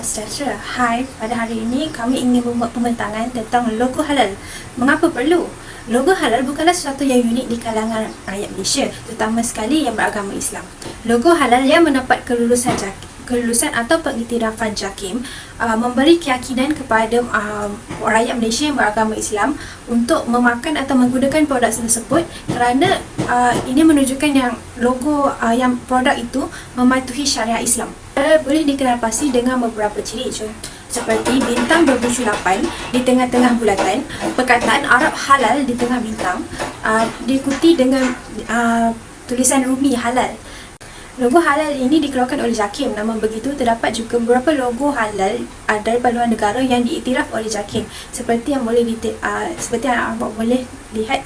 sejahtera. Hai, pada hari ini kami ingin membuat pembincangan tentang logo halal. Mengapa perlu? Logo halal bukanlah sesuatu yang unik di kalangan rakyat Malaysia, terutama sekali yang beragama Islam. Logo halal yang mendapat kelulusan atau pengiktirafan JAKIM memberi keyakinan kepada rakyat Malaysia yang beragama Islam untuk memakan atau menggunakan produk tersebut, kerana ini menunjukkan yang logo yang produk itu mematuhi syariat Islam. Boleh dikenalpasti dengan beberapa ciri, seperti bintang berbucu 8 di tengah-tengah bulatan, perkataan Arab halal di tengah bintang, diikuti dengan tulisan Rumi halal. Logo halal ini dikeluarkan oleh JAKIM. Namun begitu, terdapat juga beberapa logo halal daripada luar negara yang diiktiraf oleh JAKIM, seperti yang boleh boleh lihat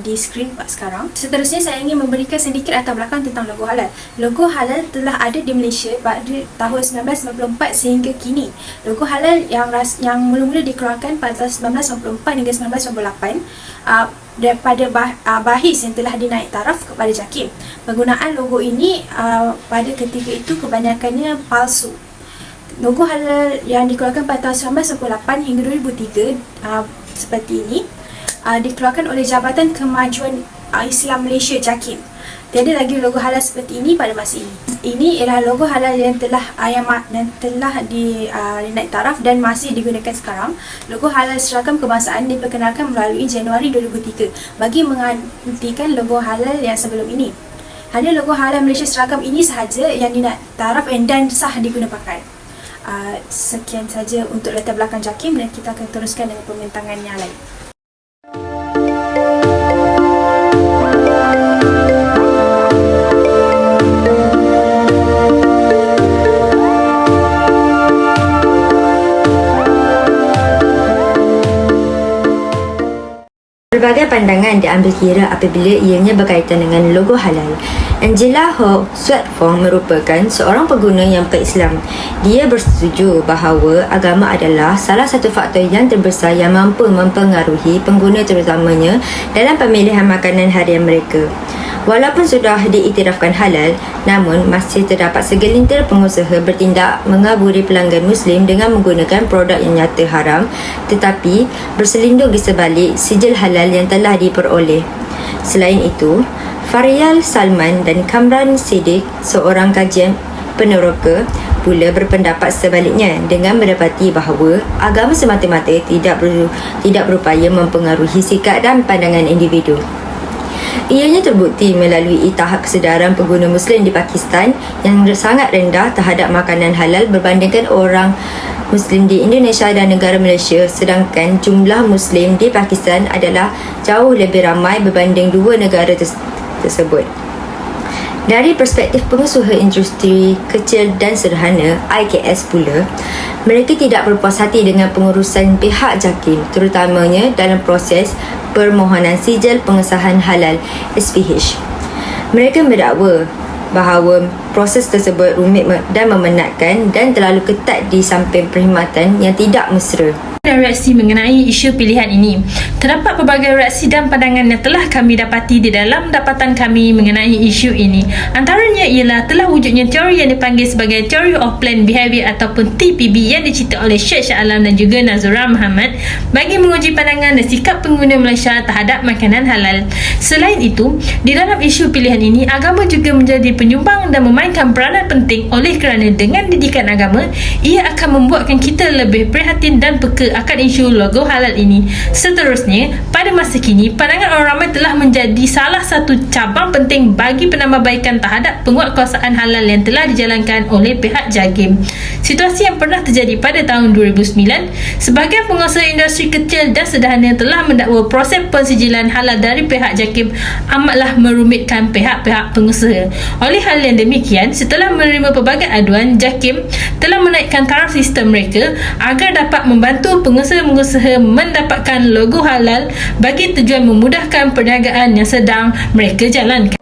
di skrin sekarang. Seterusnya, saya ingin memberikan sedikit latar belakang tentang logo halal. Logo halal telah ada di Malaysia pada tahun 1994 sehingga kini. Logo halal yang mula-mula dikeluarkan pada tahun 1994 hingga 1998 daripada bahis yang telah dinaik taraf kepada JAKIM. Penggunaan logo ini pada ketika itu kebanyakannya palsu. Logo halal yang dikeluarkan pada tahun 1998 hingga 2003 seperti ini dikeluarkan oleh Jabatan Kemajuan Islam Malaysia JAKIM. Tiada lagi logo halal seperti ini pada masa ini. Ini ialah logo halal yang telah dinaik taraf dan masih digunakan sekarang. Logo halal seragam kebangsaan diperkenalkan melalui Januari 2003 bagi menggantikan logo halal yang sebelum ini. Hanya logo halal Malaysia seragam ini sahaja yang dinaik taraf dan sah diguna pakai. Sekian saja untuk latar belakang JAKIM, dan kita akan teruskan dengan pembincangan yang lain. Berbagai pandangan diambil kira apabila ianya berkaitan dengan logo halal. Angela Ho Swatfong merupakan seorang pengguna yang bukan Islam. Dia bersetuju bahawa agama adalah salah satu faktor yang terbesar yang mampu mempengaruhi pengguna, terutamanya dalam pemilihan makanan harian mereka. Walaupun sudah diiktirafkan halal, namun masih terdapat segelintir pengusaha bertindak mengaburi pelanggan Muslim dengan menggunakan produk yang nyata haram tetapi berselindung di sebalik sijil halal yang telah diperoleh. Selain itu, Faryal Salman dan Kamran Siddiq, seorang kajian peneroka, pula berpendapat sebaliknya dengan mendapati bahawa agama semata-mata tidak berupaya mempengaruhi sikap dan pandangan individu. Ianya terbukti melalui tahap kesedaran pengguna Muslim di Pakistan yang sangat rendah terhadap makanan halal berbandingkan orang Muslim di Indonesia dan negara Malaysia, sedangkan jumlah Muslim di Pakistan adalah jauh lebih ramai berbanding dua negara tersebut. Dari perspektif pengusaha industri kecil dan sederhana (IKS) pula, mereka tidak berpuas hati dengan pengurusan pihak JAKIM, terutamanya dalam proses permohonan sijil pengesahan halal (SPH). Mereka mendakwa bahawa proses tersebut rumit dan memenatkan dan terlalu ketat di samping perkhidmatan yang tidak mesra. Reaksi mengenai isu pilihan ini. Terdapat pelbagai reaksi dan pandangan yang telah kami dapati di dalam dapatan kami mengenai isu ini. Antaranya ialah telah wujudnya teori yang dipanggil sebagai Theory of Planned Behaviour ataupun TPB yang dicipta oleh Sheikh Shah Alam dan juga Nazura Muhammad bagi menguji pandangan dan sikap pengguna Malaysia terhadap makanan halal. Selain itu, di dalam isu pilihan ini, agama juga menjadi penyumbang dan memainkan peranan penting, oleh kerana dengan didikan agama, ia akan membuatkan kita lebih prihatin dan peka akan isu logo halal ini. Seterusnya, pada masa kini, pandangan orang ramai telah menjadi salah satu cabang penting bagi penambahbaikan terhadap penguatkuasaan halal yang telah dijalankan oleh pihak JAKIM. Situasi yang pernah terjadi pada tahun 2009, sebahagian pengusaha industri kecil dan sederhana telah mendakwa proses pensijilan halal dari pihak JAKIM amatlah merumitkan pihak-pihak pengusaha. Oleh hal yang demikian, setelah menerima pelbagai aduan, JAKIM telah menaikkan taraf sistem mereka agar dapat membantu pengusaha-pengusaha mendapatkan logo halal bagi tujuan memudahkan perniagaan yang sedang mereka jalankan.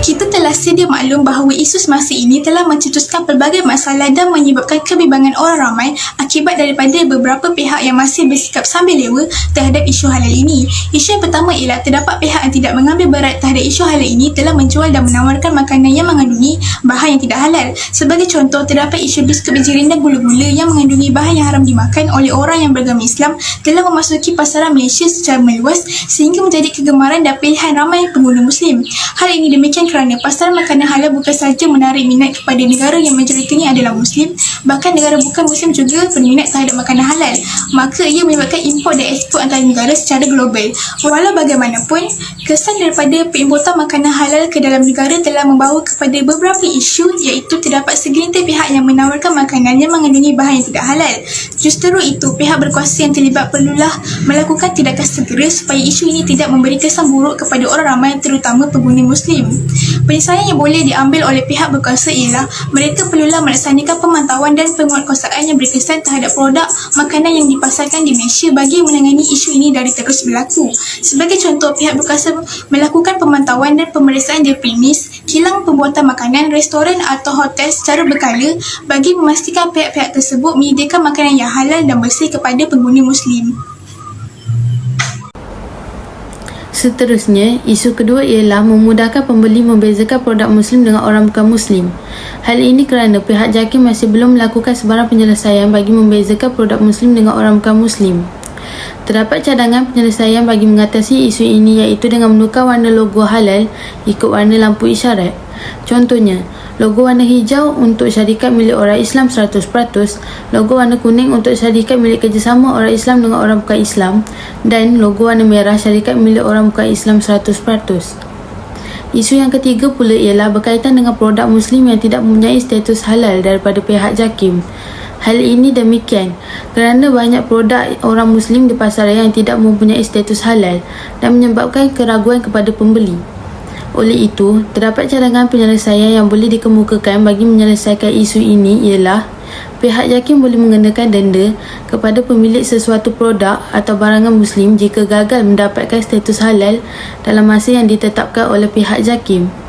Kita telah sedia maklum bahawa isu semasa ini telah mencetuskan pelbagai masalah dan menyebabkan kebimbangan orang ramai akibat daripada beberapa pihak yang masih bersikap sambil lewa terhadap isu halal ini. Isu yang pertama ialah terdapat pihak yang tidak mengambil berat terhadap isu halal ini telah menjual dan menawarkan makanan yang mengandungi bahan yang tidak halal. Sebagai contoh, terdapat isu biskut berjirin dan gula-gula yang mengandungi bahan yang haram dimakan oleh orang yang beragama Islam telah memasuki pasaran Malaysia secara meluas sehingga menjadi kegemaran dan pilihan ramai pengguna Muslim. Hal ini demikian kerana pasaran makanan halal bukan sahaja menarik minat kepada negara yang majoritinya adalah Muslim, bahkan negara bukan Muslim juga berminat terhadap makanan halal. Maka ia menyebabkan import dan ekspor antara negara secara global. Walau bagaimanapun, kesan daripada perimportan makanan halal ke dalam negara telah membawa kepada beberapa isu, iaitu terdapat segelintir pihak yang menawarkan makanan yang mengandungi bahan yang tidak halal. Justru itu, pihak berkuasa yang terlibat perlulah melakukan tindakan segera supaya isu ini tidak memberi kesan buruk kepada orang ramai terutama pengguna Muslim. Penyelesaian yang boleh diambil oleh pihak berkuasa ialah mereka perlulah melaksanakan pemantauan dan penguatkuasaan yang berkesan terhadap produk makanan yang dipasarkan di Malaysia bagi menangani isu ini dari terus berlaku. Sebagai contoh, pihak berkuasa melakukan pemantauan dan pemeriksaan di premis, kilang pembuatan makanan, restoran atau hotel secara berkala bagi memastikan pihak-pihak tersebut menyediakan makanan yang halal dan bersih kepada pengguna Muslim. Seterusnya, isu kedua ialah memudahkan pembeli membezakan produk Muslim dengan orang bukan Muslim. Hal ini kerana pihak JAKIM masih belum melakukan sebarang penyelesaian bagi membezakan produk Muslim dengan orang bukan Muslim. Terdapat cadangan penyelesaian bagi mengatasi isu ini iaitu dengan menukar warna logo halal ikut warna lampu isyarat. Contohnya, logo warna hijau untuk syarikat milik orang Islam 100%, logo warna kuning untuk syarikat milik kerjasama orang Islam dengan orang bukan Islam, dan logo warna merah syarikat milik orang bukan Islam 100%. Isu yang ketiga pula ialah berkaitan dengan produk Muslim yang tidak mempunyai status halal daripada pihak JAKIM. Hal ini demikian kerana banyak produk orang Muslim di pasaran yang tidak mempunyai status halal dan menyebabkan keraguan kepada pembeli. Oleh itu, terdapat cadangan penyelesaian yang boleh dikemukakan bagi menyelesaikan isu ini ialah pihak JAKIM boleh mengenakan denda kepada pemilik sesuatu produk atau barangan Muslim jika gagal mendapatkan status halal dalam masa yang ditetapkan oleh pihak JAKIM.